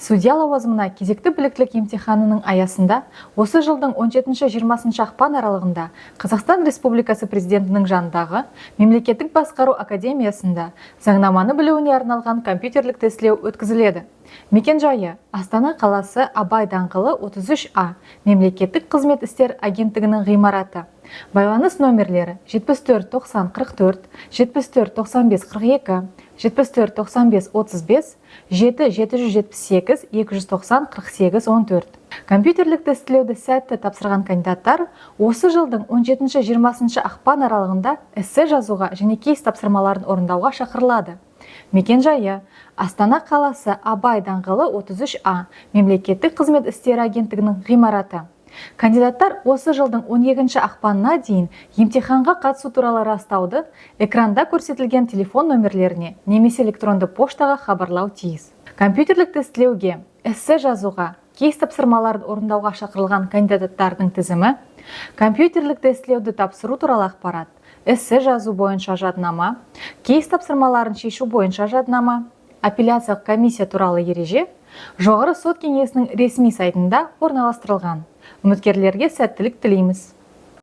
Судья лауазымына кезекті біліктілік емтиханының аясында осы жылдың 17-20 ақпан аралығында Қазақстан Республикасы президентінің жанындағы Мемлекеттік басқару академиясында заңнаманы білуіне арналған компьютерлік тестілеу өткізіледі. Мекен-жайы Астана қаласы Абай даңғылы 33А, Мемлекеттік қызмет істер агенттігінің ғимараты. Байланыс номерлері 74 90 44, 74 95 42, 74 95 35, 7 778 290 48 14. Компьютерлік тестілеуді сәтті тапсырған кандидаттар осы жылдың 17-20 ақпан аралығында эссе жазуға және кейс тапсырмаларын орындауға шақырылады. Мекен-жайы Астана қаласы Абай даңғылы 33А, Мемлекеттік қызмет істері агенттігінің ғимараты. Кандидаттар осы жылдың 12 ақпанына дейін емтиханға қатысу туралы растауды экранда көрсетілген телефон номерлеріне немесе электронды поштаға хабарлау тиіс. Компьютерлік тестілеуге, эссе жазуға, кейс тапсырмаларын орындауға шақырылған кандидаттардың тізімі, компьютерлік тестілеуді тапсыру туралы ақпарат, эссе жазу бойынша жаднама, кейс тапсырмаларын шешу бойынша жаднама, апелляциялық комиссия туралы ереже жоғары сот кеңесінің ресми сайтында орналастырылған. Үміткерлерге сәттілік тілейміз.